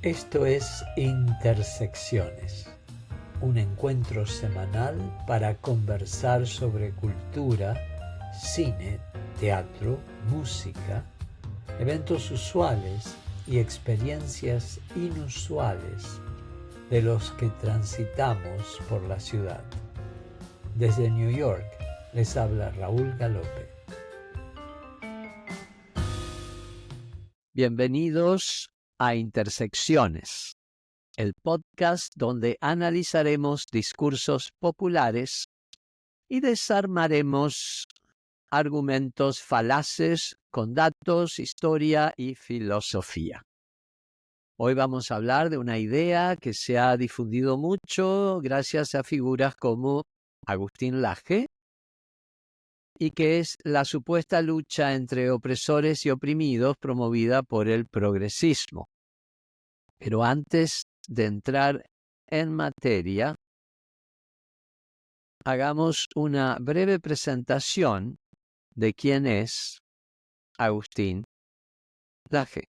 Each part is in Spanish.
Esto es Intersecciones, un encuentro semanal para conversar sobre cultura, cine, teatro, música, eventos usuales y experiencias inusuales de los que transitamos por la ciudad. Desde New York les habla Raúl Galope. Bienvenidos a Intersecciones, el podcast donde analizaremos discursos populares y desarmaremos argumentos falaces con datos, historia y filosofía. Hoy vamos a hablar de una idea que se ha difundido mucho gracias a figuras como Agustín Laje, y que es la supuesta lucha entre opresores y oprimidos promovida por el progresismo. Pero antes de entrar en materia, hagamos una breve presentación de quién es Agustín Laje.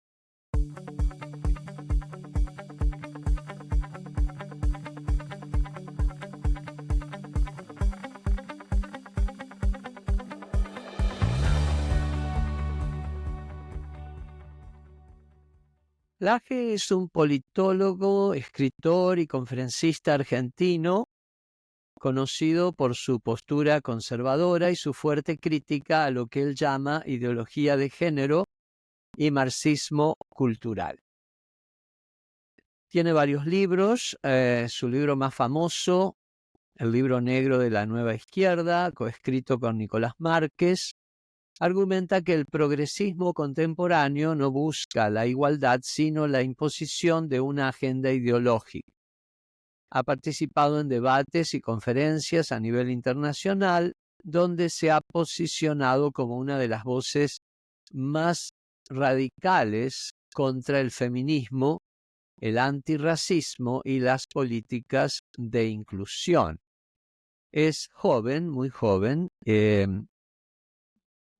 Laje es un politólogo, escritor y conferencista argentino, conocido por su postura conservadora y su fuerte crítica a lo que él llama ideología de género y marxismo cultural. Tiene varios libros, su libro más famoso, El Libro Negro de la Nueva Izquierda, coescrito con Nicolás Márquez, argumenta que el progresismo contemporáneo no busca la igualdad, sino la imposición de una agenda ideológica. Ha participado en debates y conferencias a nivel internacional, donde se ha posicionado como una de las voces más radicales contra el feminismo, el antirracismo y las políticas de inclusión. Es joven, muy joven,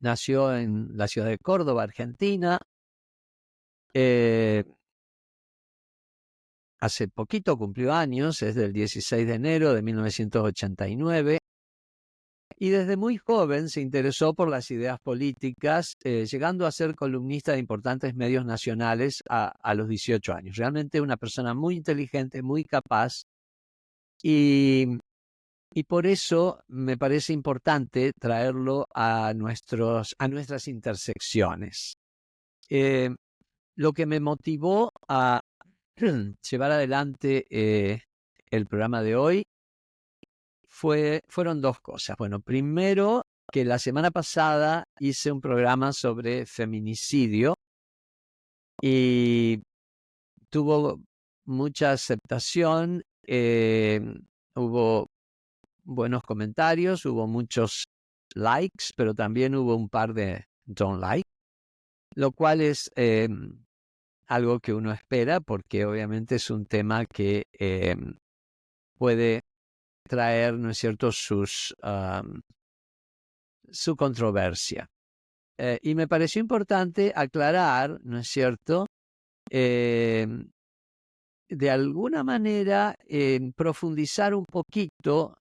nació en la ciudad de Córdoba, Argentina. Hace poquito cumplió años, es del 16 de enero de 1989. Y desde muy joven se interesó por las ideas políticas, llegando a ser columnista de importantes medios nacionales a los 18 años. Realmente una persona muy inteligente, muy capaz, y por eso me parece importante traerlo a nuestras intersecciones. Lo que me motivó a llevar adelante el programa de hoy fueron dos cosas. Bueno, primero, que la semana pasada hice un programa sobre feminicidio y tuvo mucha aceptación, hubo buenos comentarios, hubo muchos likes, pero también hubo un par de don't like, lo cual es algo que uno espera porque obviamente es un tema que puede traer, ¿no es cierto?, su controversia. Y me pareció importante aclarar, ¿no es cierto?, de alguna manera profundizar un poquito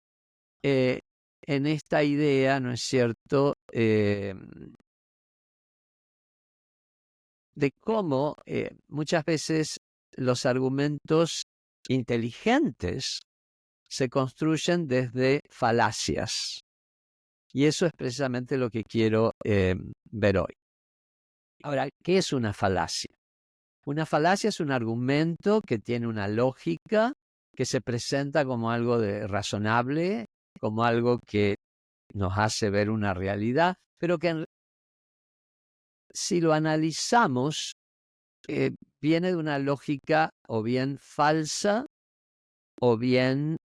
en esta idea, ¿no es cierto?, de cómo muchas veces los argumentos inteligentes se construyen desde falacias. Y eso es precisamente lo que quiero ver hoy. Ahora, ¿qué es una falacia? Una falacia es un argumento que tiene una lógica, que se presenta como algo razonable, como algo que nos hace ver una realidad, pero que si lo analizamos, viene de una lógica o bien falsa o bien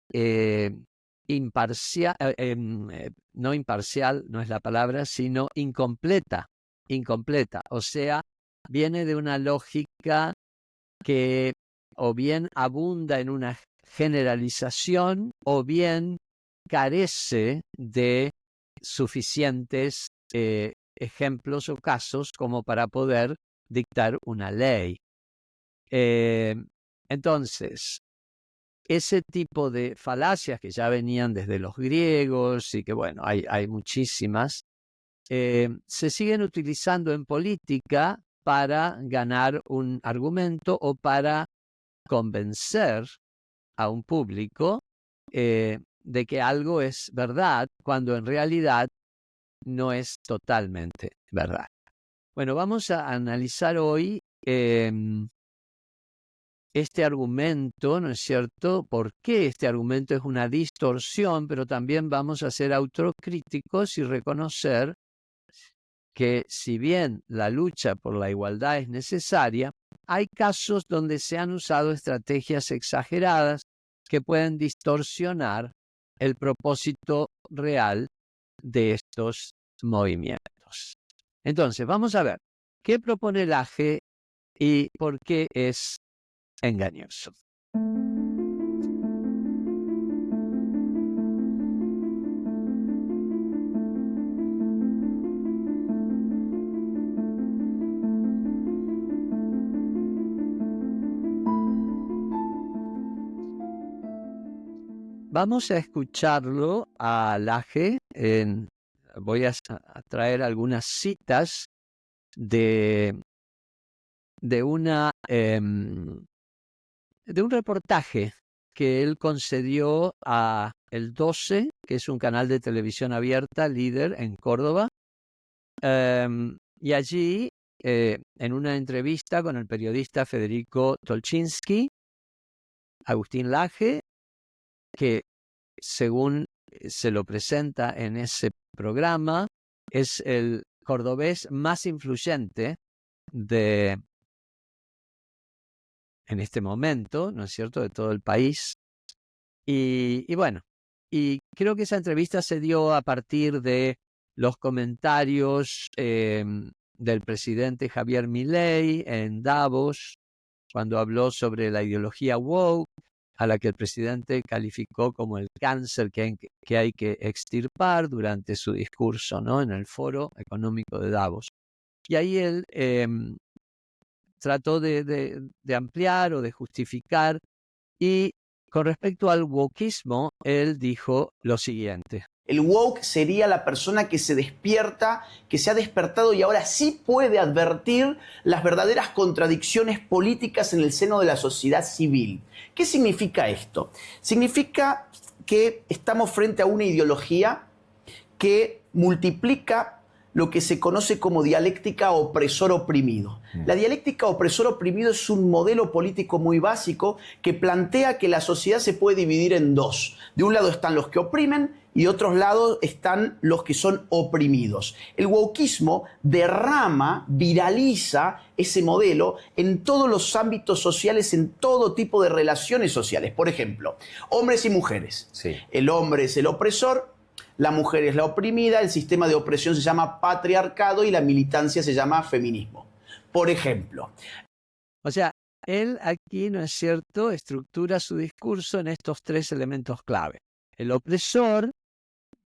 imparcial, no imparcial, no es la palabra, sino incompleta, o sea, viene de una lógica que o bien abunda en una generalización o bien carece de suficientes ejemplos o casos como para poder dictar una ley. Entonces, ese tipo de falacias que ya venían desde los griegos y que, bueno, hay muchísimas, se siguen utilizando en política para ganar un argumento o para convencer a un público de que algo es verdad, cuando en realidad no es totalmente verdad. Bueno, vamos a analizar hoy este argumento, ¿no es cierto? ¿Por qué este argumento es una distorsión? Pero también vamos a ser autocríticos y reconocer que si bien la lucha por la igualdad es necesaria, hay casos donde se han usado estrategias exageradas que pueden distorsionar el propósito real de estos movimientos. Entonces, vamos a ver, ¿qué propone el AGE y por qué es engañoso? Vamos a escucharlo al AGE. Voy a traer algunas citas de un reportaje que él concedió a El 12, que es un canal de televisión abierta, líder en Córdoba. Y allí, en una entrevista con el periodista Federico Tolchinsky, Agustín Laje, que según se lo presenta en ese programa, es el cordobés más influyente en este momento, ¿no es cierto?, de todo el país. Y bueno, y creo que esa entrevista se dio a partir de los comentarios del presidente Javier Milei en Davos, cuando habló sobre la ideología woke, a la que el presidente calificó como el cáncer que hay que extirpar durante su discurso, ¿no?, en el Foro Económico de Davos. Y ahí él trató de ampliar o de justificar, y con respecto al wokismo, él dijo lo siguiente. El woke sería la persona que se despierta, que se ha despertado y ahora sí puede advertir las verdaderas contradicciones políticas en el seno de la sociedad civil. ¿Qué significa esto? Significa que estamos frente a una ideología que multiplica lo que se conoce como dialéctica opresor-oprimido. La dialéctica opresor-oprimido es un modelo político muy básico que plantea que la sociedad se puede dividir en dos. De un lado están los que oprimen y de otro lado están los que son oprimidos. El wokismo derrama, viraliza ese modelo en todos los ámbitos sociales, en todo tipo de relaciones sociales. Por ejemplo, hombres y mujeres. Sí. El hombre es el opresor, la mujer es la oprimida, el sistema de opresión se llama patriarcado y la militancia se llama feminismo. Por ejemplo. O sea, él aquí, ¿no es cierto?, estructura su discurso en estos tres elementos clave. El opresor,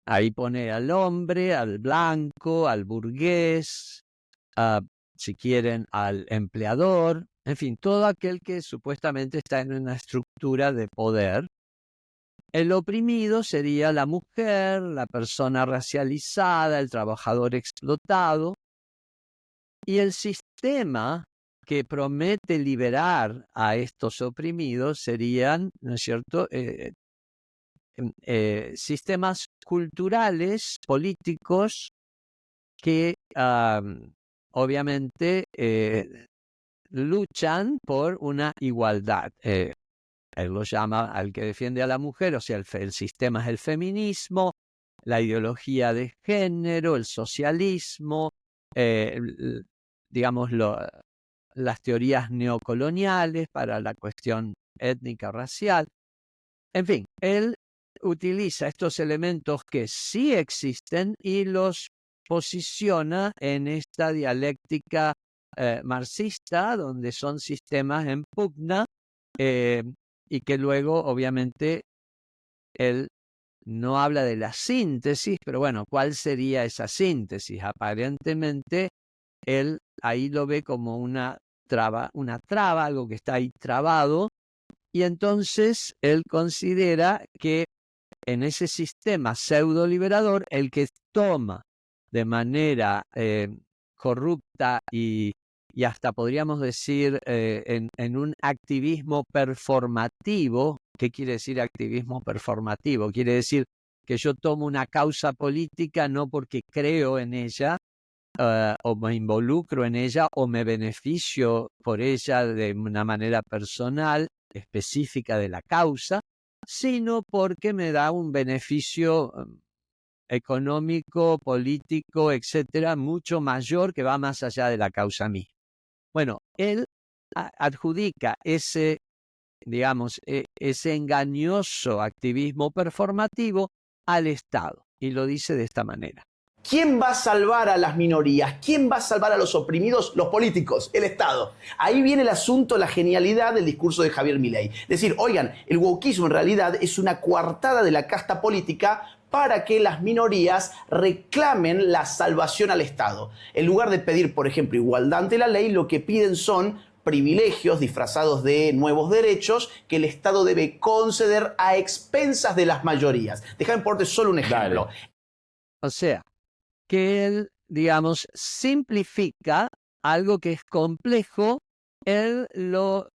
ahí pone al hombre, al blanco, al burgués, si quieren, al empleador, en fin, todo aquel que supuestamente está en una estructura de poder. El oprimido sería la mujer, la persona racializada, el trabajador explotado. Y el sistema que promete liberar a estos oprimidos serían, ¿no es cierto?, sistemas culturales, políticos, que obviamente luchan por una igualdad. Él lo llama al que defiende a la mujer, o sea, el sistema es el feminismo, la ideología de género, el socialismo, digamos, las teorías neocoloniales para la cuestión étnica, racial. En fin, él utiliza estos elementos que sí existen y los posiciona en esta dialéctica marxista, donde son sistemas en pugna, y que luego, obviamente, él no habla de la síntesis, pero bueno, ¿cuál sería esa síntesis? Aparentemente, él ahí lo ve como una traba, algo que está ahí trabado, Y entonces él considera que en ese sistema pseudo-liberador, el que toma de manera corrupta y hasta podríamos decir en un activismo performativo. ¿Qué quiere decir activismo performativo? Quiere decir que yo tomo una causa política no porque creo en ella, o me involucro en ella o me beneficio por ella de una manera personal, específica de la causa, sino porque me da un beneficio económico, político, etcétera, mucho mayor, que va más allá de la causa misma. Bueno, él adjudica ese, digamos, ese engañoso activismo performativo al Estado y lo dice de esta manera. ¿Quién va a salvar a las minorías? ¿Quién va a salvar a los oprimidos? Los políticos, el Estado. Ahí viene el asunto, la genialidad del discurso de Javier Milei. Decir, oigan, el wokismo en realidad es una coartada de la casta política para que las minorías reclamen la salvación al Estado. En lugar de pedir, por ejemplo, igualdad ante la ley, lo que piden son privilegios disfrazados de nuevos derechos que el Estado debe conceder a expensas de las mayorías. Déjame ponerte solo un ejemplo. Dale. O sea, que él, digamos, simplifica algo que es complejo, él lo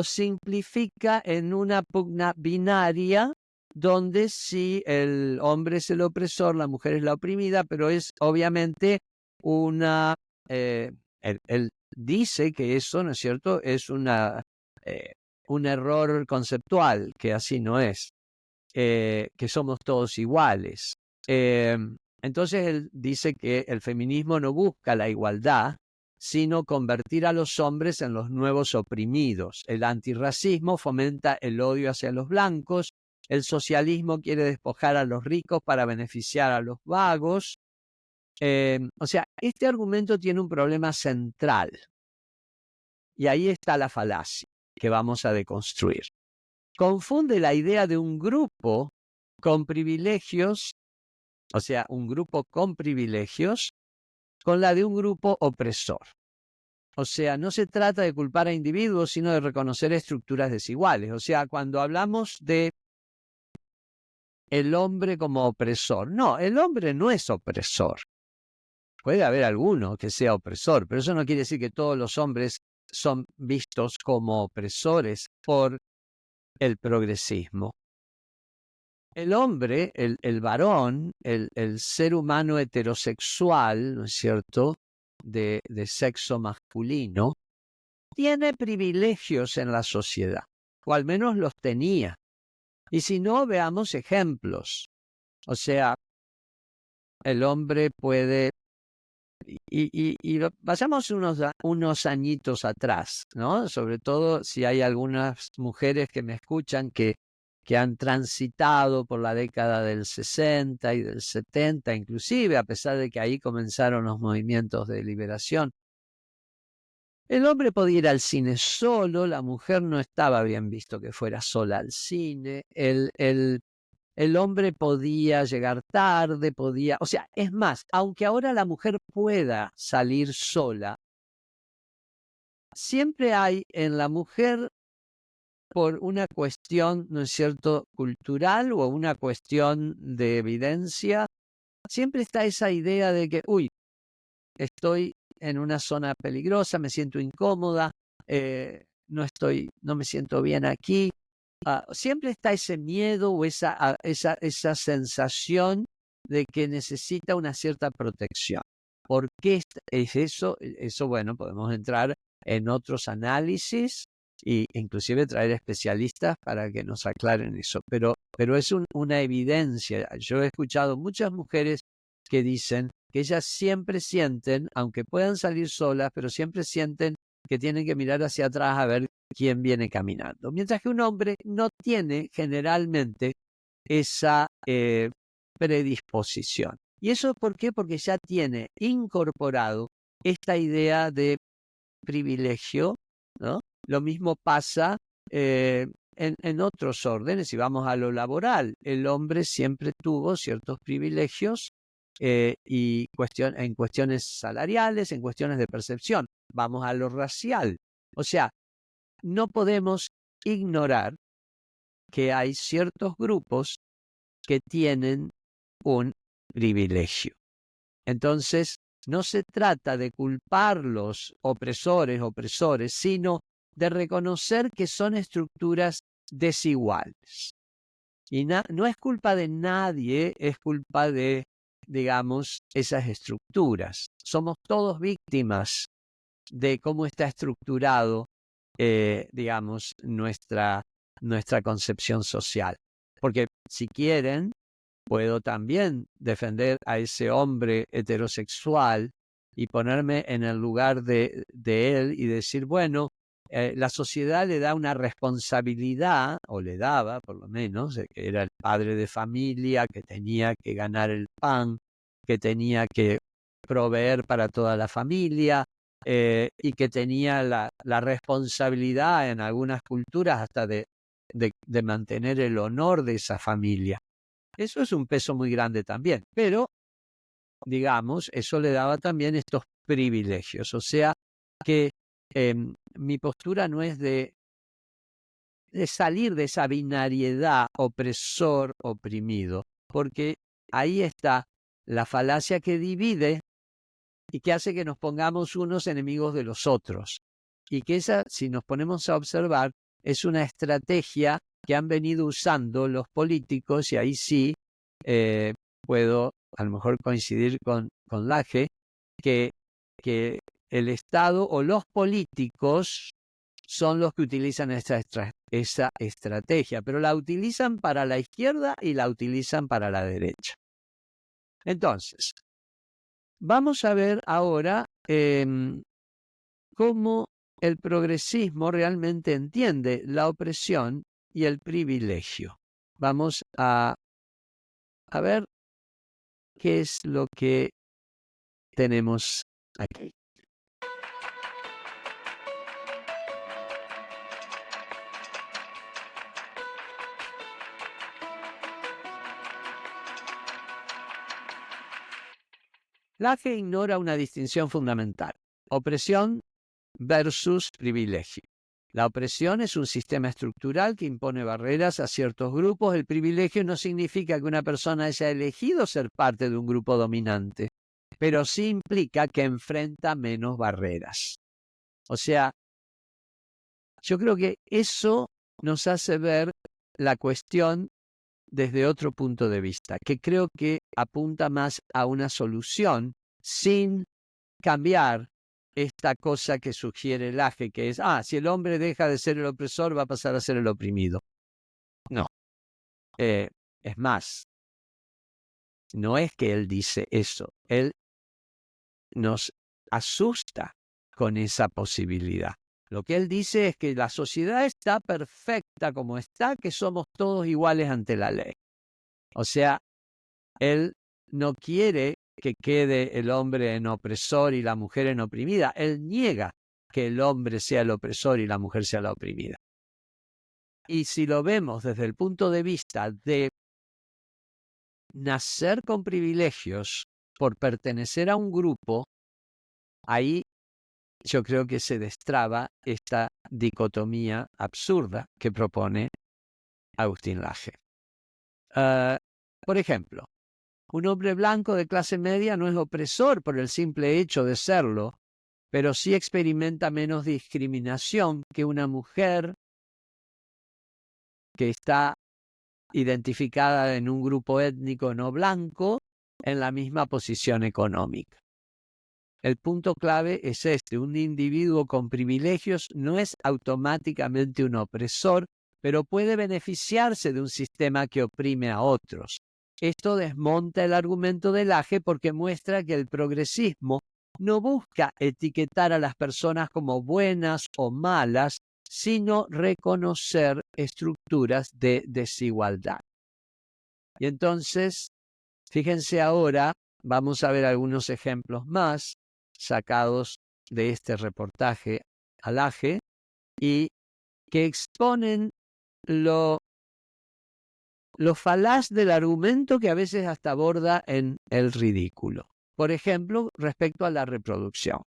simplifica en una pugna binaria donde sí el hombre es el opresor, la mujer es la oprimida, pero es obviamente una... él dice que eso, ¿no es cierto?, es un error conceptual, que así no es, que somos todos iguales. Entonces él dice que el feminismo no busca la igualdad, sino convertir a los hombres en los nuevos oprimidos. El antirracismo fomenta el odio hacia los blancos, el socialismo quiere despojar a los ricos para beneficiar a los vagos. O sea, este argumento tiene un problema central, y ahí está la falacia que vamos a deconstruir. Confunde la idea de un grupo con privilegios, o sea, un grupo con privilegios, con la de un grupo opresor. O sea, no se trata de culpar a individuos, sino de reconocer estructuras desiguales. O sea, cuando hablamos de el hombre como opresor, no, el hombre no es opresor. Puede haber alguno que sea opresor, pero eso no quiere decir que todos los hombres son vistos como opresores por el progresismo. El hombre, el varón, el ser humano heterosexual, ¿no es cierto?, de sexo masculino, tiene privilegios en la sociedad, o al menos los tenía. Y si no, veamos ejemplos. O sea, el hombre puede... Y vayamos unos añitos atrás, ¿no? Sobre todo si hay algunas mujeres que me escuchan que han transitado por la década del 60 y del 70, inclusive, a pesar de que ahí comenzaron los movimientos de liberación. El hombre podía ir al cine solo, la mujer no estaba bien visto que fuera sola al cine, el hombre podía llegar tarde, podía... O sea, es más, aunque ahora la mujer pueda salir sola, siempre hay en la mujer, por una cuestión, ¿no es cierto?, cultural o una cuestión de evidencia, siempre está esa idea de que, uy, estoy en una zona peligrosa, me siento incómoda, no me siento bien aquí. Siempre está ese miedo o esa sensación de que necesita una cierta protección. ¿Por qué es eso? Eso, bueno, podemos entrar en otros análisis e inclusive traer especialistas para que nos aclaren eso. Pero es una evidencia. Yo he escuchado muchas mujeres que dicen que ellas siempre sienten, aunque puedan salir solas, pero siempre sienten que tienen que mirar hacia atrás a ver quién viene caminando. Mientras que un hombre no tiene generalmente esa predisposición. ¿Y eso por qué? Porque ya tiene incorporado esta idea de privilegio, ¿no? Lo mismo pasa en otros órdenes. Si vamos a lo laboral, el hombre siempre tuvo ciertos privilegios y en cuestiones salariales, en cuestiones de percepción. Vamos a lo racial. O sea, no podemos ignorar que hay ciertos grupos que tienen un privilegio. Entonces, no se trata de culpar los opresores, sino de reconocer que son estructuras desiguales. Y no es culpa de nadie, es culpa de, digamos, esas estructuras. Somos todos víctimas de cómo está estructurado, digamos, nuestra concepción social. Porque si quieren, puedo también defender a ese hombre heterosexual y ponerme en el lugar de él y decir, bueno, la sociedad le da una responsabilidad, o le daba por lo menos, de que era el padre de familia, que tenía que ganar el pan, que tenía que proveer para toda la familia, y que tenía la responsabilidad en algunas culturas hasta de mantener el honor de esa familia. Eso es un peso muy grande también, pero, digamos, eso le daba también estos privilegios. O sea, que mi postura no es de salir de esa binariedad opresor-oprimido, porque ahí está la falacia que divide y que hace que nos pongamos unos enemigos de los otros. Y que esa, si nos ponemos a observar, es una estrategia que han venido usando los políticos, y ahí sí puedo a lo mejor coincidir con Laje, que el Estado o los políticos son los que utilizan esa estrategia, pero la utilizan para la izquierda y la utilizan para la derecha. Entonces, vamos a ver ahora cómo el progresismo realmente entiende la opresión y el privilegio. Vamos a ver qué es lo que tenemos aquí. Laje ignora una distinción fundamental: opresión versus privilegio. La opresión es un sistema estructural que impone barreras a ciertos grupos. El privilegio no significa que una persona haya elegido ser parte de un grupo dominante, pero sí implica que enfrenta menos barreras. O sea, yo creo que eso nos hace ver la cuestión desde otro punto de vista, que creo que apunta más a una solución sin cambiar esta cosa que sugiere Laje, que es, si el hombre deja de ser el opresor, va a pasar a ser el oprimido. No. Es más, no es que él dice eso, él nos asusta con esa posibilidad. Lo que él dice es que la sociedad está perfecta como está, que somos todos iguales ante la ley. O sea, él no quiere que quede el hombre en opresor y la mujer en oprimida. Él niega que el hombre sea el opresor y la mujer sea la oprimida. Y si lo vemos desde el punto de vista de nacer con privilegios por pertenecer a un grupo, ahí yo creo que se destraba esta dicotomía absurda que propone Agustín Laje. Por ejemplo, un hombre blanco de clase media no es opresor por el simple hecho de serlo, pero sí experimenta menos discriminación que una mujer que está identificada en un grupo étnico no blanco en la misma posición económica. El punto clave es este: un individuo con privilegios no es automáticamente un opresor, pero puede beneficiarse de un sistema que oprime a otros. Esto desmonta el argumento de Laje porque muestra que el progresismo no busca etiquetar a las personas como buenas o malas, sino reconocer estructuras de desigualdad. Y entonces, fíjense ahora, vamos a ver algunos ejemplos más sacados de este reportaje a Laje y que exponen lo falaz del argumento, que a veces hasta aborda en el ridículo. Por ejemplo, respecto a la reproducción.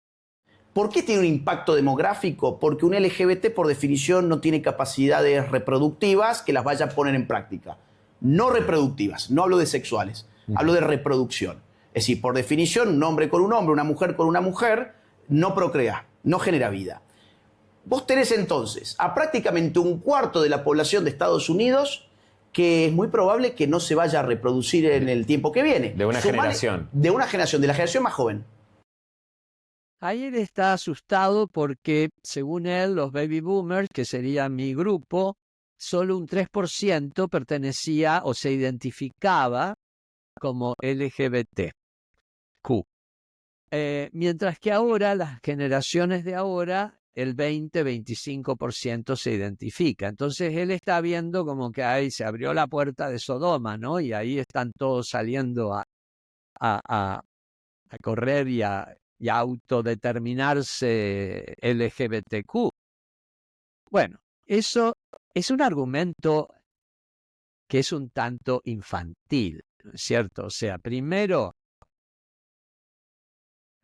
¿Por qué tiene un impacto demográfico? Porque un LGBT por definición no tiene capacidades reproductivas que las vaya a poner en práctica. No reproductivas, no hablo de sexuales, hablo de reproducción. Es decir, por definición, un hombre con un hombre, una mujer con una mujer, no procrea, no genera vida. Vos tenés entonces a prácticamente un cuarto de la población de Estados Unidos que es muy probable que no se vaya a reproducir en el tiempo que viene. De una generación. De una generación, de la generación más joven. Ahí él está asustado porque, según él, los baby boomers, que sería mi grupo, solo un 3% pertenecía o se identificaba como LGBTQ. Mientras que ahora, las generaciones de ahora, el 20-25% se identifica. Entonces él está viendo como que ahí se abrió la puerta de Sodoma, ¿no? Y ahí están todos saliendo a correr y a autodeterminarse LGBTQ. Bueno, eso es un argumento que es un tanto infantil, ¿no es cierto? O sea, primero,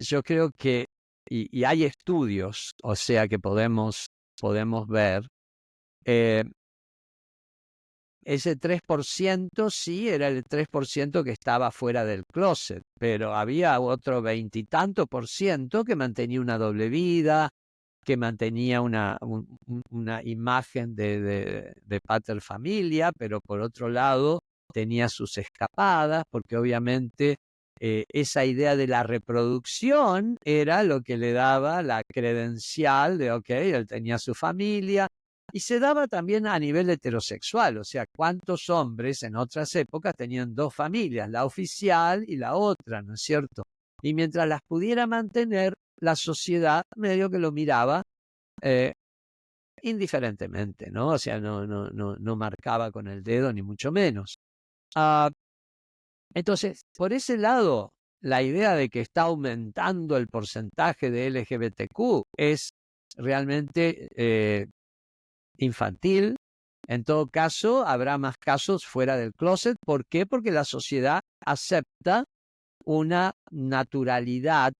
yo creo que, y hay estudios, o sea, que podemos ver, ese 3% sí era el 3% que estaba fuera del closet, pero había otro 20 y tanto por ciento que mantenía una doble vida, que mantenía una imagen de pater familia, pero por otro lado tenía sus escapadas, porque obviamente esa idea de la reproducción era lo que le daba la credencial de, ok, él tenía su familia, y se daba también a nivel heterosexual, o sea, cuántos hombres en otras épocas tenían dos familias, la oficial y la otra, ¿no es cierto? Y mientras las pudiera mantener, la sociedad medio que lo miraba indiferentemente, ¿no? O sea, no marcaba con el dedo, ni mucho menos. Entonces, por ese lado, la idea de que está aumentando el porcentaje de LGBTQ es realmente infantil. En todo caso, habrá más casos fuera del closet. ¿Por qué? Porque la sociedad acepta una naturalidad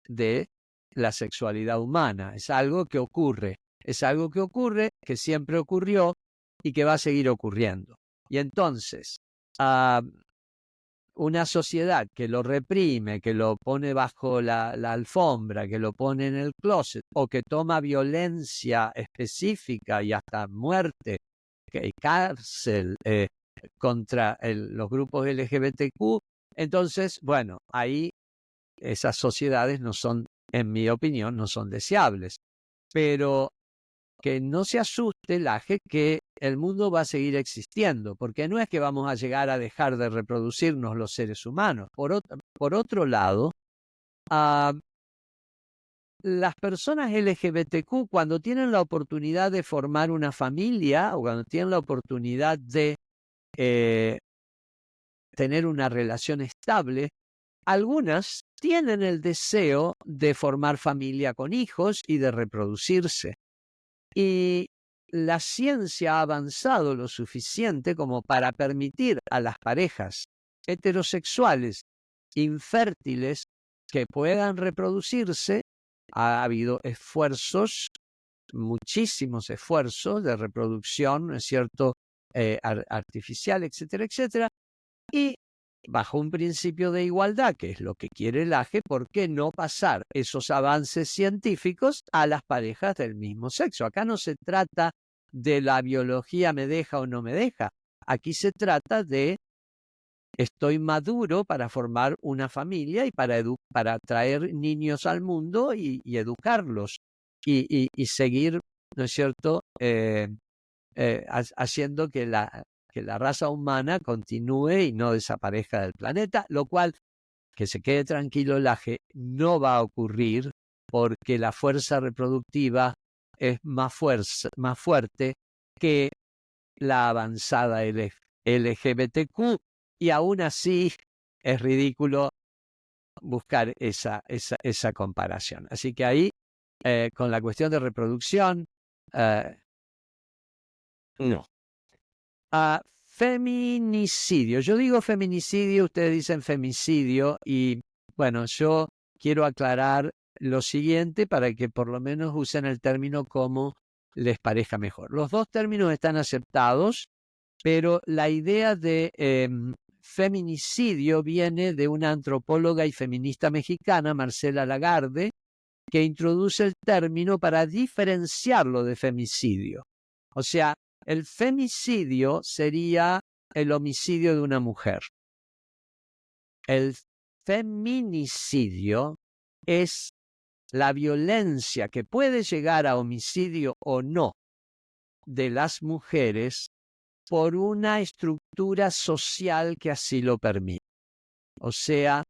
de la sexualidad humana. Es algo que ocurre. Es algo que ocurre, que siempre ocurrió y que va a seguir ocurriendo. Y entonces, una sociedad que lo reprime, que lo pone bajo la alfombra, que lo pone en el closet, o que toma violencia específica y hasta muerte, cárcel contra los grupos LGBTQ, entonces, bueno, ahí esas sociedades no son, en mi opinión, no son deseables. Pero que no se asuste la gente que el mundo va a seguir existiendo, porque no es que vamos a llegar a dejar de reproducirnos los seres humanos. Por otro lado, las personas LGBTQ, cuando tienen la oportunidad de formar una familia o cuando tienen la oportunidad de tener una relación estable, algunas tienen el deseo de formar familia con hijos y de reproducirse. Y la ciencia ha avanzado lo suficiente como para permitir a las parejas heterosexuales infértiles que puedan reproducirse. Ha habido esfuerzos, muchísimos esfuerzos de reproducción, ¿no es cierto?, artificial, etcétera, etcétera. Y bajo un principio de igualdad, que es lo que quiere el AGE, ¿por qué no pasar esos avances científicos a las parejas del mismo sexo? Acá no se trata de la biología me deja o no me deja. Aquí se trata de estoy maduro para formar una familia y para traer niños al mundo y educarlos y seguir, ¿no es cierto?, haciendo que la raza humana continúe y no desaparezca del planeta, lo cual, que se quede tranquilo el AGE, no va a ocurrir porque la fuerza reproductiva es más fuerte que la avanzada LGBTQ, y aún así es ridículo buscar esa comparación. Así que ahí, con la cuestión de reproducción, no. Feminicidio. Yo digo feminicidio, ustedes dicen femicidio, y bueno, yo quiero aclarar lo siguiente para que por lo menos usen el término como les parezca mejor. Los dos términos están aceptados, pero la idea de feminicidio viene de una antropóloga y feminista mexicana, Marcela Lagarde, que introduce el término para diferenciarlo de femicidio. O sea, el femicidio sería el homicidio de una mujer. El feminicidio es la violencia que puede llegar a homicidio o no de las mujeres por una estructura social que así lo permite. O sea,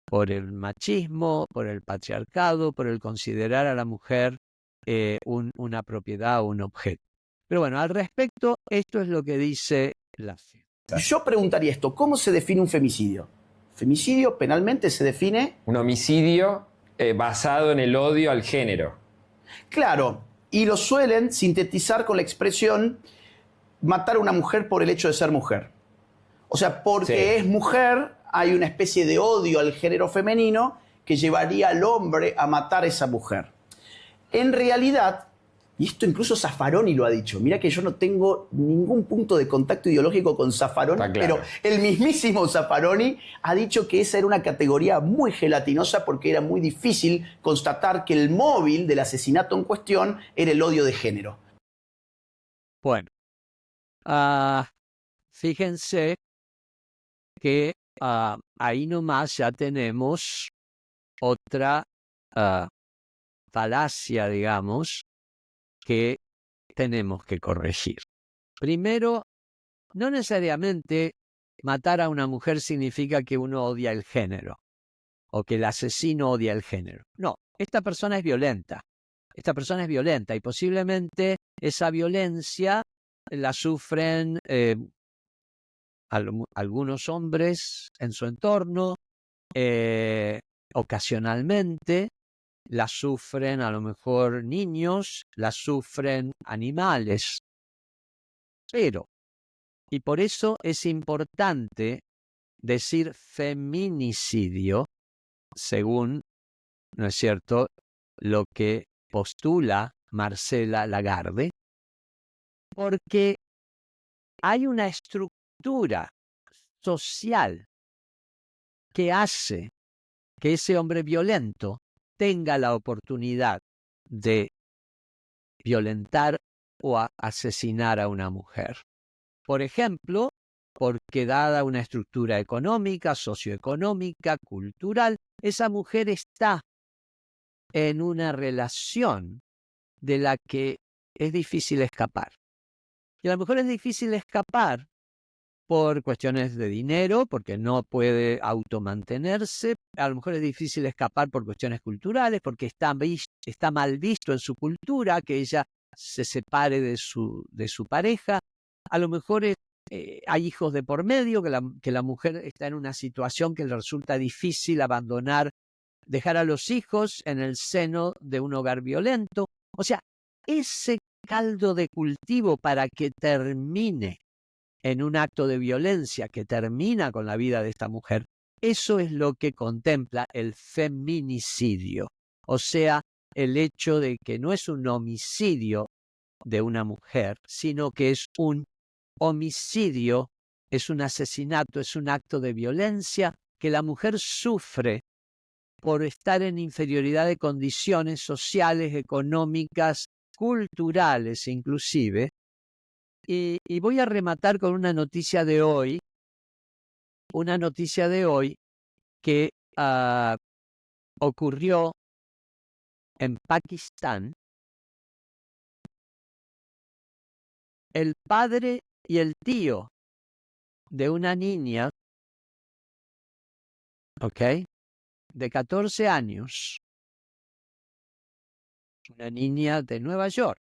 por el machismo, por el patriarcado, por el considerar a la mujer una propiedad o un objeto. Pero bueno, al respecto, esto es lo que dice la FE. Yo preguntaría esto, ¿cómo se define un femicidio? Femicidio penalmente se define... Un homicidio basado en el odio al género. Claro, y lo suelen sintetizar con la expresión matar a una mujer por el hecho de ser mujer. O sea, porque es mujer, hay una especie de odio al género femenino que llevaría al hombre a matar a esa mujer. En realidad, y esto incluso Zaffaroni lo ha dicho, mira que yo no tengo ningún punto de contacto ideológico con Zaffaroni, Está claro. pero el mismísimo Zaffaroni ha dicho que esa era una categoría muy gelatinosa porque era muy difícil constatar que el móvil del asesinato en cuestión era el odio de género. Bueno, fíjense que ahí nomás ya tenemos otra falacia, digamos, que tenemos que corregir. Primero, no necesariamente matar a una mujer significa que uno odia el género o que el asesino odia el género. No, esta persona es violenta. Esta persona es violenta y posiblemente esa violencia la sufren algunos hombres en su entorno, ocasionalmente, la sufren a lo mejor niños, la sufren animales. Pero, y por eso es importante decir feminicidio, según, ¿no es cierto?, lo que postula Marcela Lagarde, porque hay una estructura social que hace que ese hombre violento tenga la oportunidad de violentar o asesinar a una mujer. Por ejemplo, porque dada una estructura económica, socioeconómica, cultural, esa mujer está en una relación de la que es difícil escapar. Y a lo mejor es difícil escapar por cuestiones de dinero, porque no puede automantenerse. A lo mejor es difícil escapar por cuestiones culturales, porque está mal visto en su cultura que ella se separe de su pareja. A lo mejor hay hijos de por medio, que la mujer está en una situación que le resulta difícil dejar a los hijos en el seno de un hogar violento. O sea, ese caldo de cultivo para que termine en un acto de violencia que termina con la vida de esta mujer, eso es lo que contempla el feminicidio. O sea, el hecho de que no es un homicidio de una mujer, sino que es un homicidio, es un asesinato, es un acto de violencia que la mujer sufre por estar en inferioridad de condiciones sociales, económicas, culturales inclusive. Y voy a rematar con una noticia de hoy que ocurrió en Pakistán. El padre y el tío de una niña, ¿ok?, de 14 años, una niña de Nueva York,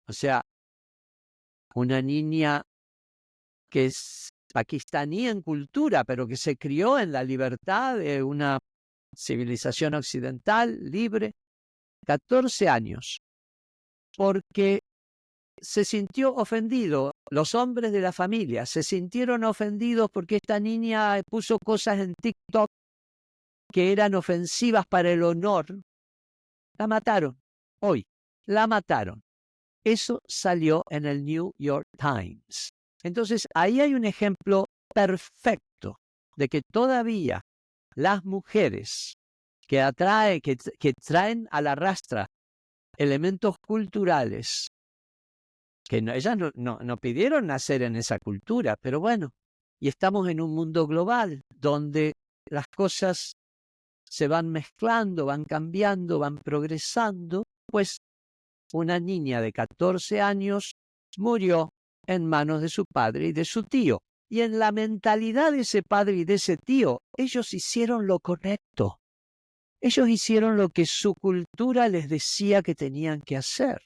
o sea, una niña que es pakistaní en cultura, pero que se crió en la libertad de una civilización occidental libre, 14 años, porque se sintió ofendido. Los hombres de la familia se sintieron ofendidos porque esta niña puso cosas en TikTok que eran ofensivas para el honor, la mataron. Hoy, la mataron. Eso salió en el New York Times. Entonces, ahí hay un ejemplo perfecto de que todavía las mujeres que traen a la rastra elementos culturales, que ellas no pidieron nacer en esa cultura, pero bueno, y estamos en un mundo global donde las cosas se van mezclando, van cambiando, van progresando, pues una niña de 14 años murió en manos de su padre y de su tío. Y en la mentalidad de ese padre y de ese tío, ellos hicieron lo correcto. Ellos hicieron lo que su cultura les decía que tenían que hacer.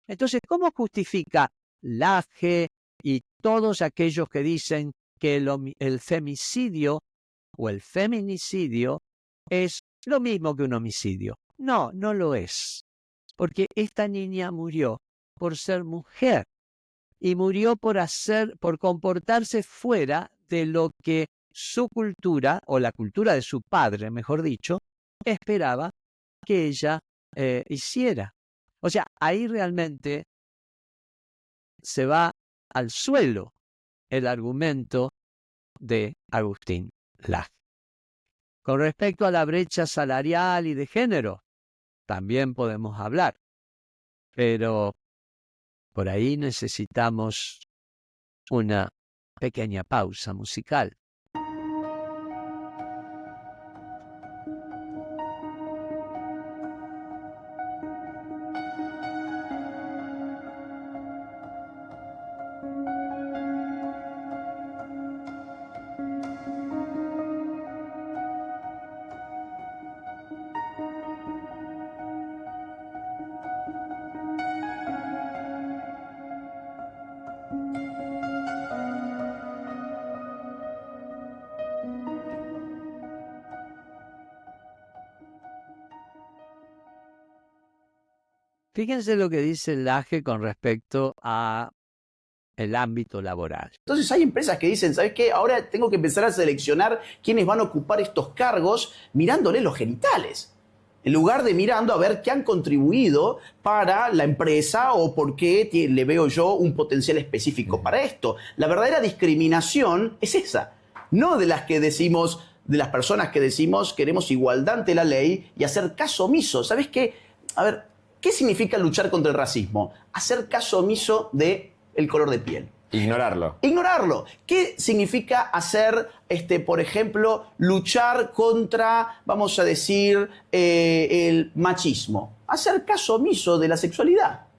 Entonces, ¿cómo justifica Laje y todos aquellos que dicen que el femicidio o el feminicidio es lo mismo que un homicidio? No, no lo es. Porque esta niña murió por ser mujer y murió por comportarse fuera de lo que su cultura, o la cultura de su padre, mejor dicho, esperaba que ella hiciera. O sea, ahí realmente se va al suelo el argumento de Agustín Laje. Con respecto a la brecha salarial y de género, también podemos hablar, pero por ahí necesitamos una pequeña pausa musical. Fíjense lo que dice Laje con respecto a el ámbito laboral. Entonces hay empresas que dicen, ¿sabes qué? Ahora tengo que empezar a seleccionar quiénes van a ocupar estos cargos mirándole los genitales, en lugar de mirando a ver qué han contribuido para la empresa o por qué le veo yo un potencial específico para esto. La verdadera discriminación es esa, no de las que decimos, de las personas que decimos queremos igualdad ante la ley y hacer caso omiso. ¿Sabes qué? A ver, ¿qué significa luchar contra el racismo? Hacer caso omiso del color de piel. Ignorarlo. Ignorarlo. ¿Qué significa hacer, por ejemplo, luchar contra, vamos a decir, el machismo? Hacer caso omiso de la sexualidad.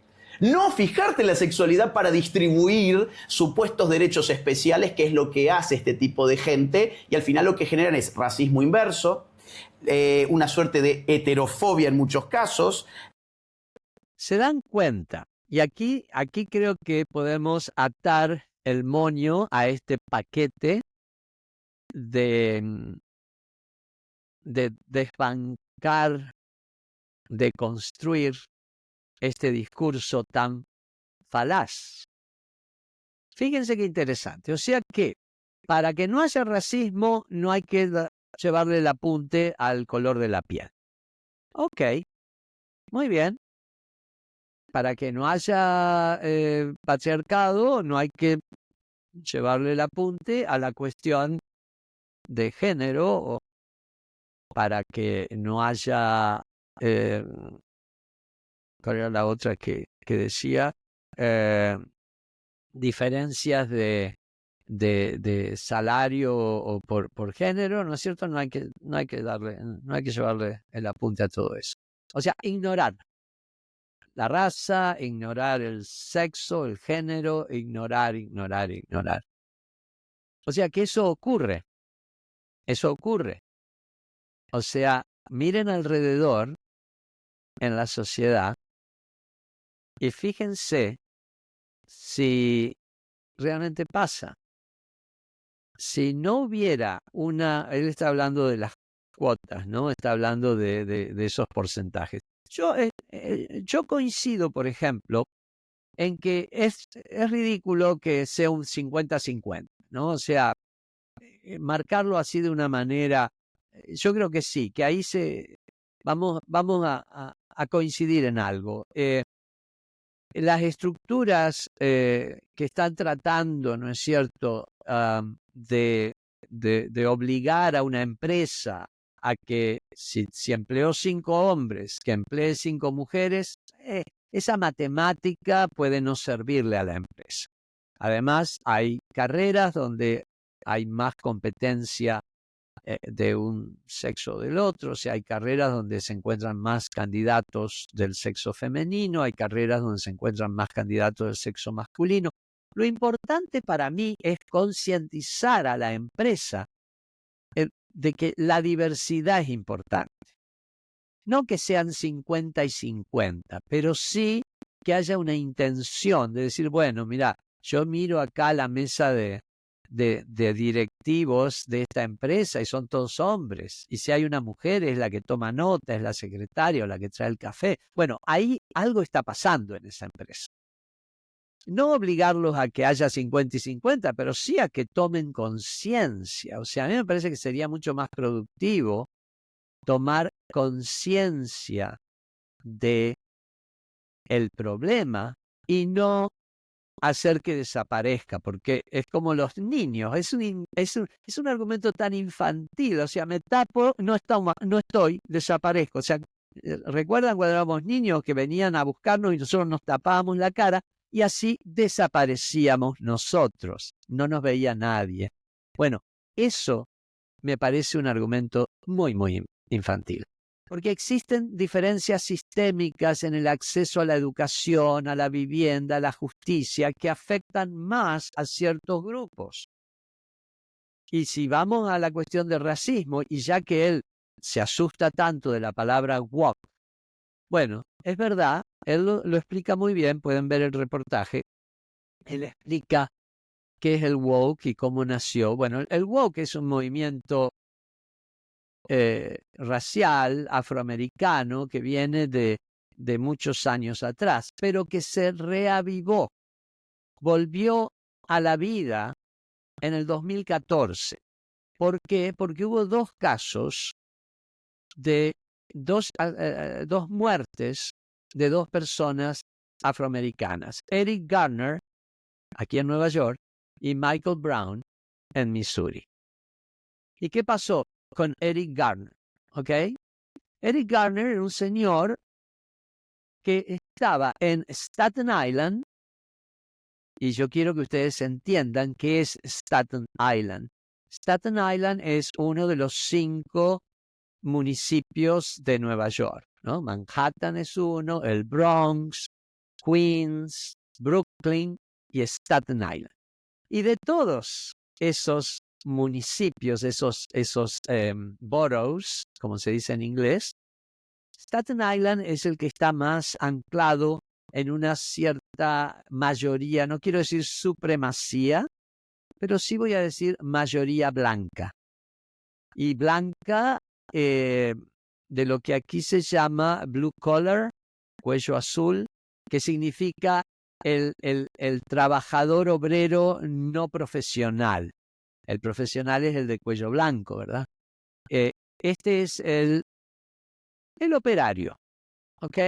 No fijarte en la sexualidad para distribuir supuestos derechos especiales, que es lo que hace este tipo de gente, y al final lo que generan es racismo inverso, una suerte de heterofobia en muchos casos. ¿Se dan cuenta? Y aquí creo que podemos atar el moño a este paquete de desbancar, de construir este discurso tan falaz. Fíjense qué interesante. O sea que para que no haya racismo no hay que llevarle el apunte al color de la piel. Ok, muy bien. Para que no haya patriarcado, no hay que llevarle el apunte a la cuestión de género, o para que no haya, ¿cuál era la otra que decía? Diferencias de salario o por género, ¿no es cierto? No hay que llevarle el apunte a todo eso. O sea, ignorar la raza, ignorar el sexo, el género, ignorar. O sea que eso ocurre. O sea, miren alrededor en la sociedad y fíjense si realmente pasa. Si no hubiera él está hablando de las cuotas, ¿no? Está hablando de esos porcentajes. Yo coincido, por ejemplo, en que es ridículo que sea un 50-50, ¿no? O sea, marcarlo así de una manera yo creo que sí, que ahí vamos a coincidir en algo. Las estructuras que están tratando, ¿no es cierto?, de obligar a una empresa a que si empleó 5 hombres, que emplee 5 mujeres, esa matemática puede no servirle a la empresa. Además, hay carreras donde hay más competencia de un sexo o del otro, o sea, hay carreras donde se encuentran más candidatos del sexo femenino, hay carreras donde se encuentran más candidatos del sexo masculino. Lo importante para mí es concientizar a la empresa de que la diversidad es importante. No que sean 50 y 50, pero sí que haya una intención de decir, bueno, mira, yo miro acá la mesa de directivos de esta empresa y son todos hombres. Y si hay una mujer es la que toma nota, es la secretaria o la que trae el café. Bueno, ahí algo está pasando en esa empresa. No obligarlos a que haya 50 y 50, pero sí a que tomen conciencia. O sea, a mí me parece que sería mucho más productivo tomar conciencia de el problema y no hacer que desaparezca, porque es como los niños, es un argumento tan infantil, o sea, me tapo, no estoy, desaparezco. O sea, ¿recuerdan cuando éramos niños que venían a buscarnos y nosotros nos tapábamos la cara y así desaparecíamos nosotros, no nos veía nadie? Bueno, eso me parece un argumento muy, muy infantil. Porque existen diferencias sistémicas en el acceso a la educación, a la vivienda, a la justicia, que afectan más a ciertos grupos. Y si vamos a la cuestión del racismo, y ya que él se asusta tanto de la palabra woke, bueno, es verdad, él lo explica muy bien, pueden ver el reportaje, él explica qué es el woke y cómo nació. Bueno, el woke es un movimiento racial afroamericano que viene de muchos años atrás, pero que se reavivó, volvió a la vida en el 2014. ¿Por qué? Porque hubo 2 casos de dos muertes de 2 personas afroamericanas, Eric Garner, aquí en Nueva York, y Michael Brown, en Missouri. ¿Y qué pasó con Eric Garner? ¿Ok? Eric Garner era un señor que estaba en Staten Island, y yo quiero que ustedes entiendan qué es Staten Island. Staten Island es uno de los 5 municipios de Nueva York, ¿no? Manhattan es uno, el Bronx, Queens, Brooklyn y Staten Island. Y de todos esos municipios, esos boroughs, como se dice en inglés, Staten Island es el que está más anclado en una cierta mayoría, no quiero decir supremacía, pero sí voy a decir mayoría blanca. Y blanca de lo que aquí se llama blue collar, cuello azul, que significa el trabajador obrero no profesional. El profesional es el de cuello blanco, ¿verdad? Este es el operario, ¿ok?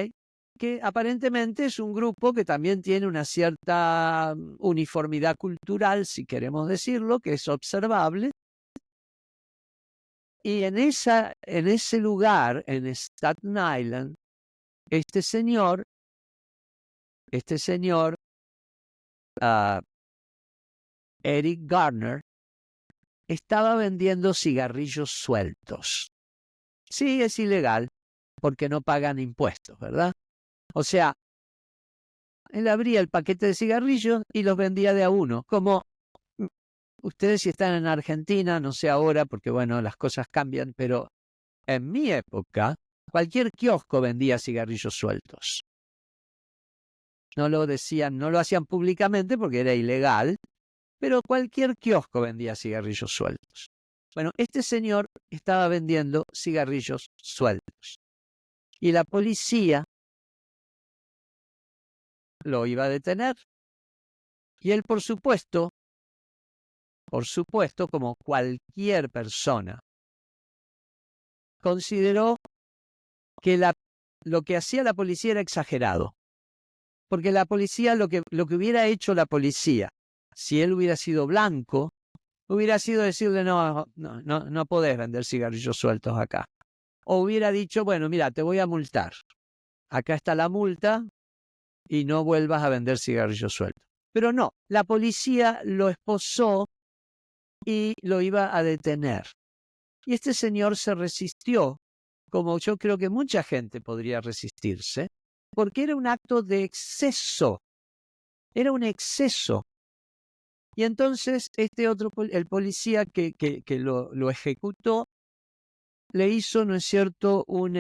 Que aparentemente es un grupo que también tiene una cierta uniformidad cultural, si queremos decirlo, que es observable. Y en ese lugar, en Staten Island, este señor, Eric Garner, estaba vendiendo cigarrillos sueltos. Sí, es ilegal, porque no pagan impuestos, ¿verdad? O sea, él abría el paquete de cigarrillos y los vendía de a uno. Como ustedes si están en Argentina, no sé ahora, porque bueno, las cosas cambian, pero en mi época, cualquier kiosco vendía cigarrillos sueltos. No lo decían, no lo hacían públicamente porque era ilegal, pero cualquier kiosco vendía cigarrillos sueltos. Bueno, este señor estaba vendiendo cigarrillos sueltos. Y la policía lo iba a detener. Y él, por supuesto, como cualquier persona consideró que lo que hacía la policía era exagerado. Porque la policía, lo que hubiera hecho la policía, si él hubiera sido blanco, hubiera sido decirle, no podés vender cigarrillos sueltos acá. O hubiera dicho, bueno, mira, te voy a multar. Acá está la multa y no vuelvas a vender cigarrillos sueltos. Pero no, la policía lo esposó y lo iba a detener. Y este señor se resistió, como yo creo que mucha gente podría resistirse, porque era un acto de exceso. Era un exceso. Y entonces el policía que lo ejecutó, le hizo, ¿no es cierto?, un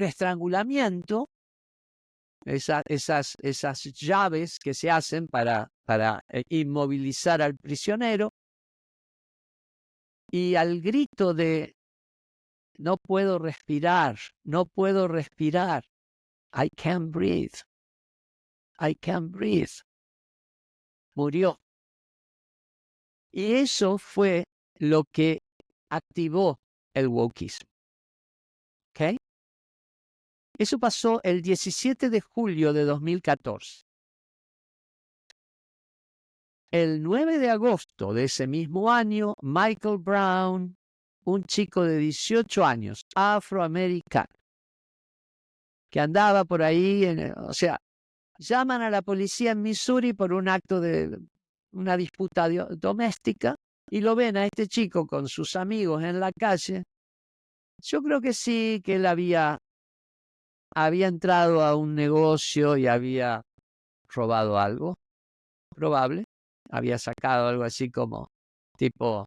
estrangulamiento, esas llaves que se hacen para inmovilizar al prisionero, y al grito de no puedo respirar, I can't breathe, murió. Y eso fue lo que activó el wokismo. ¿Ok? Eso pasó el 17 de julio de 2014. El 9 de agosto de ese mismo año, Michael Brown, un chico de 18 años, afroamericano, que andaba por ahí, llaman a la policía en Missouri por un acto de una disputa doméstica y lo ven a este chico con sus amigos en la calle. Yo creo que sí, que él había entrado a un negocio y había robado algo, probable. Había sacado algo así como, tipo,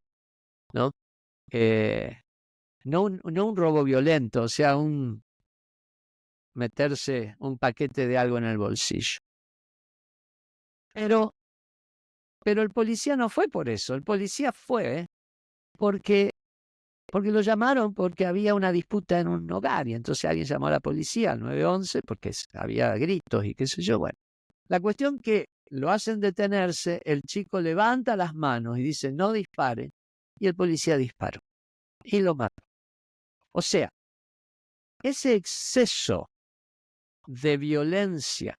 ¿no? No un robo violento, o sea, meterse un paquete de algo en el bolsillo. Pero el policía no fue por eso. El policía fue porque lo llamaron porque había una disputa en un hogar y entonces alguien llamó a la policía al 911 porque había gritos y qué sé yo. Bueno, la cuestión que lo hacen detenerse, el chico levanta las manos y dice no dispare y el policía disparó y lo mató. O sea, ese exceso de violencia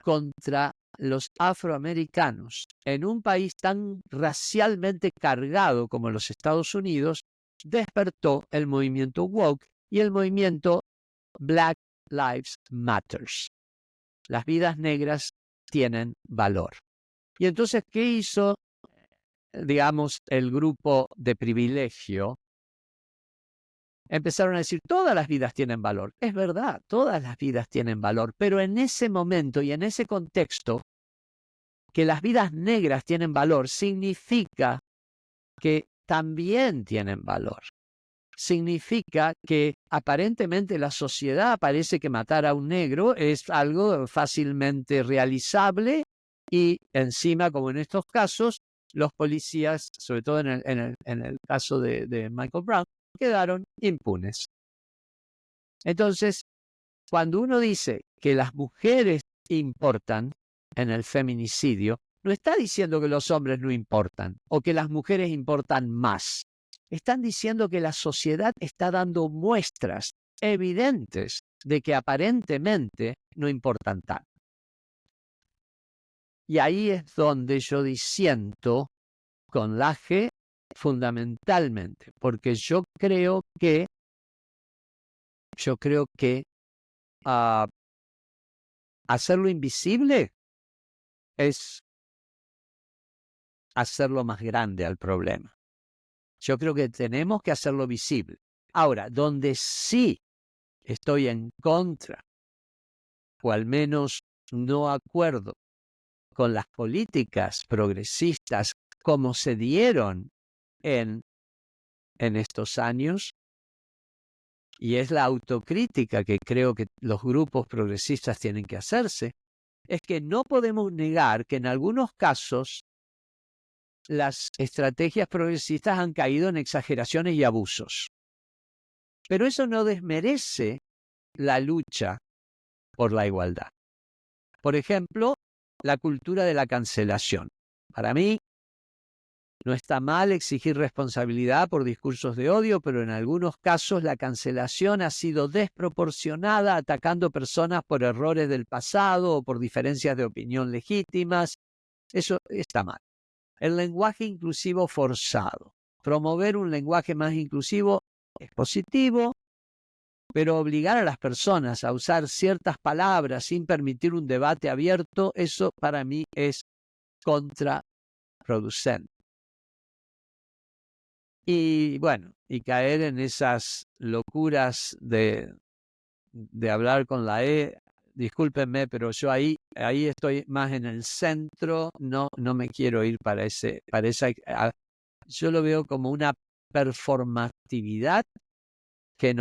contra los afroamericanos en un país tan racialmente cargado como los Estados Unidos despertó el movimiento woke y el movimiento Black Lives Matter. Las vidas negras tienen valor. Y entonces, ¿qué hizo, digamos, el grupo de privilegio? Empezaron a decir, todas las vidas tienen valor. Es verdad, todas las vidas tienen valor, pero en ese momento y en ese contexto, que las vidas negras tienen valor significa que también tienen valor. Significa que aparentemente la sociedad parece que matar a un negro es algo fácilmente realizable y encima, como en estos casos, los policías, sobre todo en el caso de Michael Brown, quedaron impunes. Entonces, cuando uno dice que las mujeres importan en el feminicidio, no está diciendo que los hombres no importan o que las mujeres importan más. Están diciendo que la sociedad está dando muestras evidentes de que aparentemente no importan tanto. Y ahí es donde yo disiento con la G fundamentalmente, porque yo creo que hacerlo invisible es hacerlo más grande al problema. Yo creo que tenemos que hacerlo visible. Ahora, donde sí estoy en contra, o al menos no acuerdo con las políticas progresistas como se dieron en estos años, y es la autocrítica que creo que los grupos progresistas tienen que hacerse, es que no podemos negar que en algunos casos las estrategias progresistas han caído en exageraciones y abusos. Pero eso no desmerece la lucha por la igualdad. Por ejemplo, la cultura de la cancelación. Para mí, No está mal exigir responsabilidad por discursos de odio, pero en algunos casos la cancelación ha sido desproporcionada, atacando personas por errores del pasado o por diferencias de opinión legítimas. Eso está mal. El lenguaje inclusivo forzado. Promover un lenguaje más inclusivo es positivo, pero obligar a las personas a usar ciertas palabras sin permitir un debate abierto, eso para mí es contraproducente. Y bueno, y caer en esas locuras de hablar con la E, discúlpenme, pero yo ahí estoy más en el centro, no me quiero ir para esa, yo lo veo como una performatividad que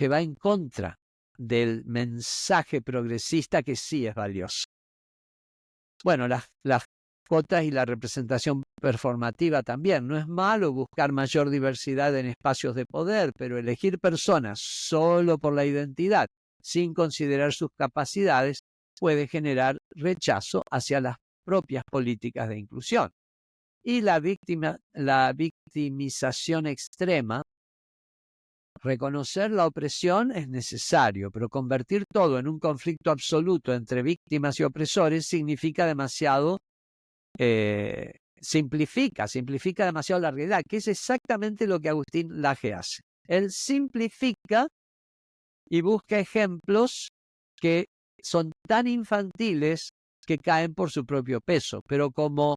va en contra del mensaje progresista, que sí es valioso. Bueno, las cuotas y la representación performativa también. No es malo buscar mayor diversidad en espacios de poder, pero elegir personas solo por la identidad, sin considerar sus capacidades, puede generar rechazo hacia las propias políticas de inclusión. Y la victimización extrema. Reconocer la opresión es necesario, pero convertir todo en un conflicto absoluto entre víctimas y opresores significa demasiado, simplifica demasiado la realidad, que es exactamente lo que Agustín Laje hace. Él simplifica y busca ejemplos que son tan infantiles que caen por su propio peso, pero como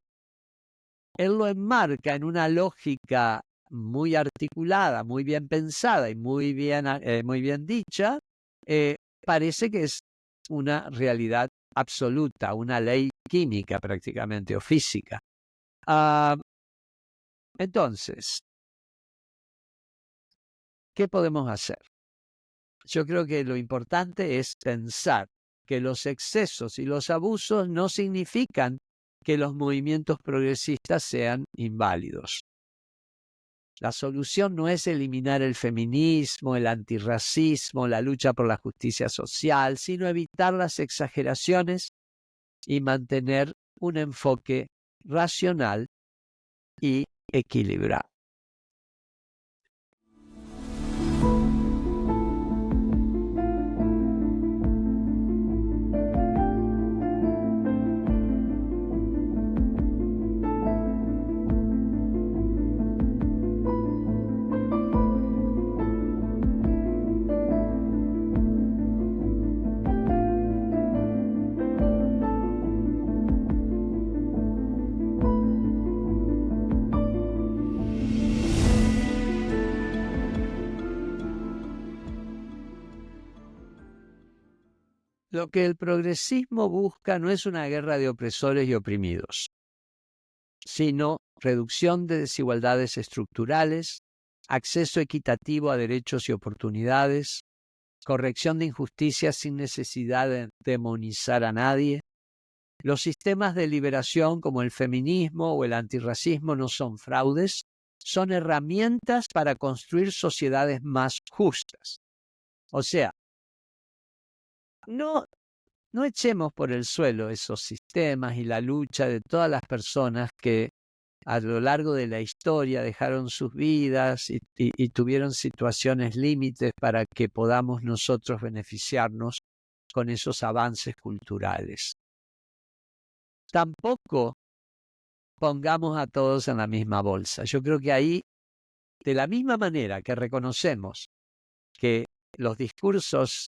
él lo enmarca en una lógica muy articulada, muy bien pensada y muy bien dicha, parece que es una realidad absoluta, una ley química prácticamente o física. Entonces, ¿qué podemos hacer? Yo creo que lo importante es pensar que los excesos y los abusos no significan que los movimientos progresistas sean inválidos. La solución no es eliminar el feminismo, el antirracismo, la lucha por la justicia social, sino evitar las exageraciones y mantener un enfoque racional y equilibrado. Lo que el progresismo busca no es una guerra de opresores y oprimidos, sino reducción de desigualdades estructurales, acceso equitativo a derechos y oportunidades, corrección de injusticias sin necesidad de demonizar a nadie. Los sistemas de liberación como el feminismo o el antirracismo no son fraudes, son herramientas para construir sociedades más justas. O sea, no echemos por el suelo esos sistemas y la lucha de todas las personas que a lo largo de la historia dejaron sus vidas y tuvieron situaciones límites para que podamos nosotros beneficiarnos con esos avances culturales. Tampoco pongamos a todos en la misma bolsa. Yo creo que ahí, de la misma manera que reconocemos que los discursos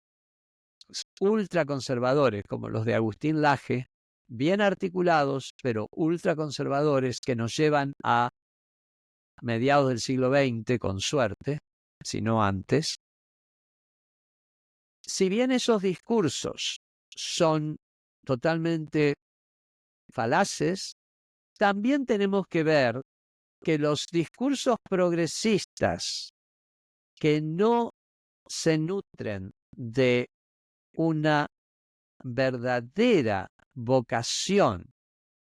ultraconservadores como los de Agustín Laje, bien articulados, pero ultraconservadores que nos llevan a mediados del siglo XX, con suerte, si no antes. Si bien esos discursos son totalmente falaces, también tenemos que ver que los discursos progresistas que no se nutren de una verdadera vocación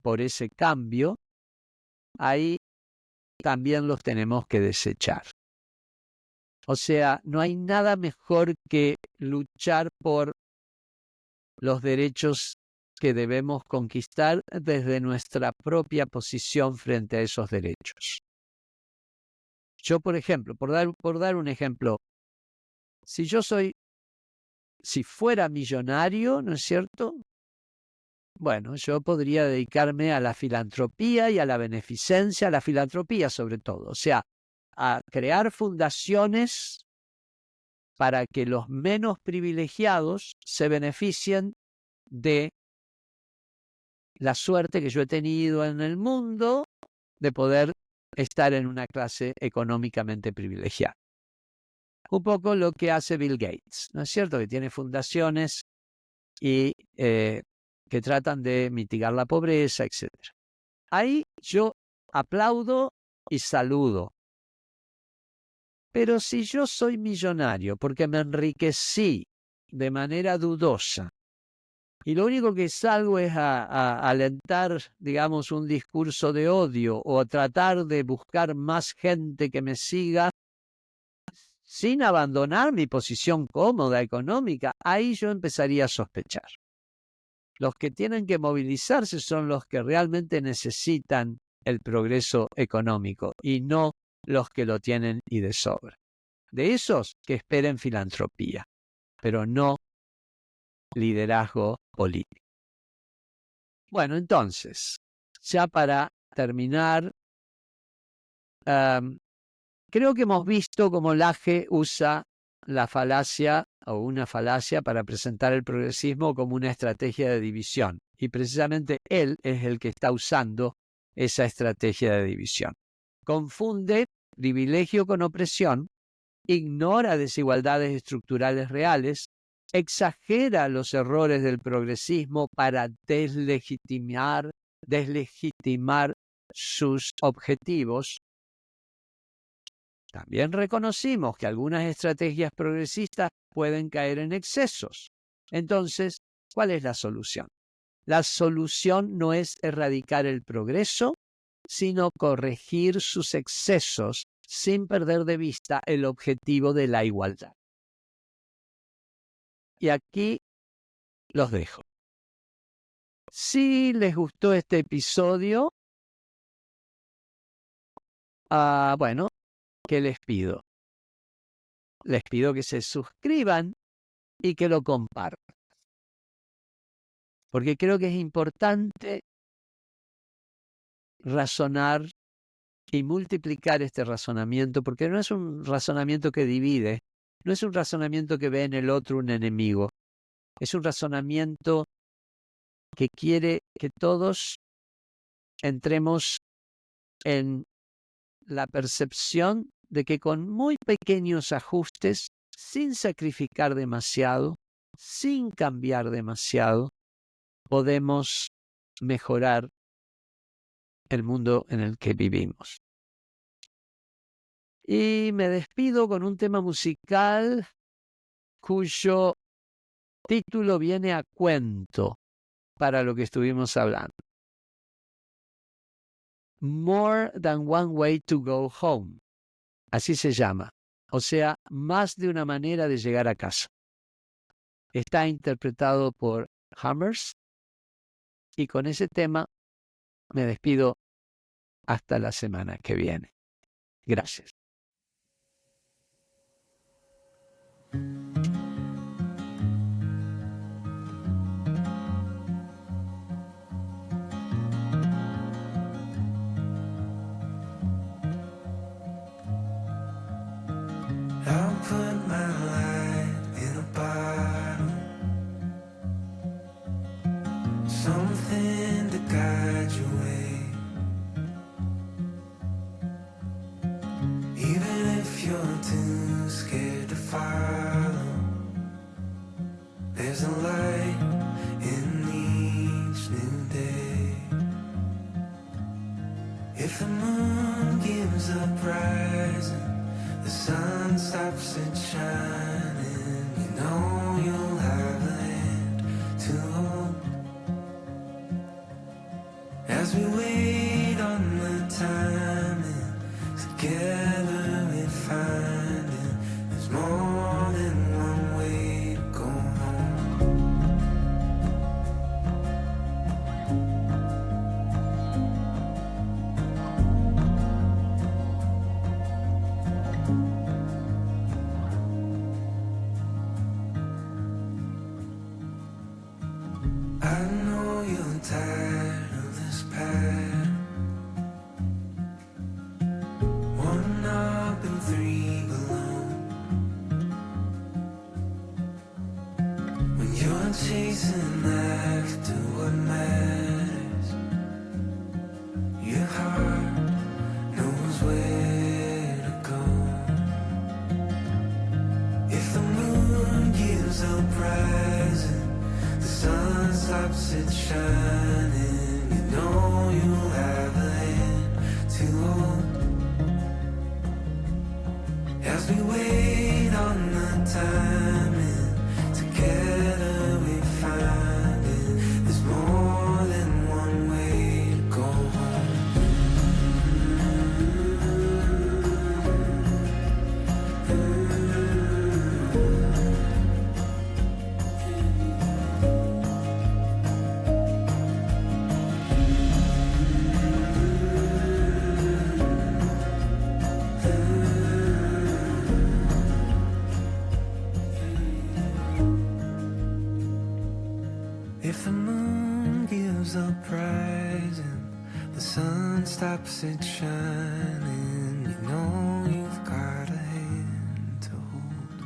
por ese cambio, ahí también los tenemos que desechar. O sea, no hay nada mejor que luchar por los derechos que debemos conquistar desde nuestra propia posición frente a esos derechos. Yo, por ejemplo, por dar un ejemplo, si fuera millonario, ¿no es cierto? Bueno, yo podría dedicarme a la filantropía y a la beneficencia, a la filantropía sobre todo, o sea, a crear fundaciones para que los menos privilegiados se beneficien de la suerte que yo he tenido en el mundo de poder estar en una clase económicamente privilegiada. Un poco lo que hace Bill Gates, ¿no es cierto? Que tiene fundaciones y que tratan de mitigar la pobreza, etc. Ahí yo aplaudo y saludo. Pero si yo soy millonario porque me enriquecí de manera dudosa y lo único que salgo es a alentar, digamos, un discurso de odio o a tratar de buscar más gente que me siga sin abandonar mi posición cómoda económica, ahí yo empezaría a sospechar. Los que tienen que movilizarse son los que realmente necesitan el progreso económico y no los que lo tienen y de sobra. De esos que esperen filantropía, pero no liderazgo político. Bueno, entonces, ya para terminar, creo que hemos visto cómo Laje usa la falacia o una falacia para presentar el progresismo como una estrategia de división. Y precisamente él es el que está usando esa estrategia de división. Confunde privilegio con opresión, ignora desigualdades estructurales reales, exagera los errores del progresismo para deslegitimar sus objetivos. También reconocimos que algunas estrategias progresistas pueden caer en excesos. Entonces, ¿cuál es la solución? La solución no es erradicar el progreso, sino corregir sus excesos sin perder de vista el objetivo de la igualdad. Y aquí los dejo. Si les gustó este episodio, bueno, ¿qué les pido? Les pido que se suscriban y que lo compartan. Porque creo que es importante razonar y multiplicar este razonamiento, porque no es un razonamiento que divide, no es un razonamiento que ve en el otro un enemigo, es un razonamiento que quiere que todos entremos en la percepción de que con muy pequeños ajustes, sin sacrificar demasiado, sin cambiar demasiado, podemos mejorar el mundo en el que vivimos. Y me despido con un tema musical cuyo título viene a cuento para lo que estuvimos hablando. More Than One Way to Go Home. Así se llama. O sea, más de una manera de llegar a casa. Está interpretado por Hammers. Y con ese tema me despido hasta la semana que viene. Gracias. I'll put my light in a bottle, something to guide your way. Even if you're too scared to follow, there's a light in each new day. If the moon gives up rising, the sun stops it shining, you know you'll have a hand to hold. As we wait on the timing, together we find it. There's more than one way to go home. I know you're tired of this pattern. One up and three below. When you're chasing after what matters, your heart knows where to go. If the moon gives up rising, the sun stops it shining, you know you'll have a hand to hold. As we wait on the timing, together we find it. There's more than one way to go home. If the moon gives up rising, the sun stops it shining, you know you've got a hand to hold.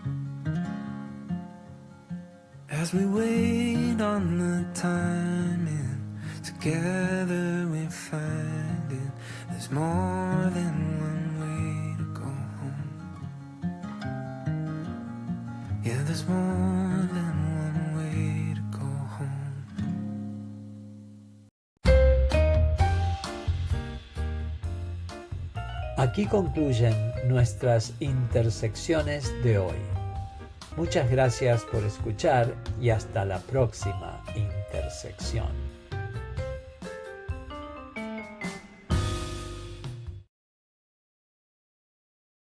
As we wait on the timing, together we find it. There's more than one way to go home. Yeah, there's more than one way to go home. Aquí concluyen nuestras intersecciones de hoy. Muchas gracias por escuchar y hasta la próxima intersección.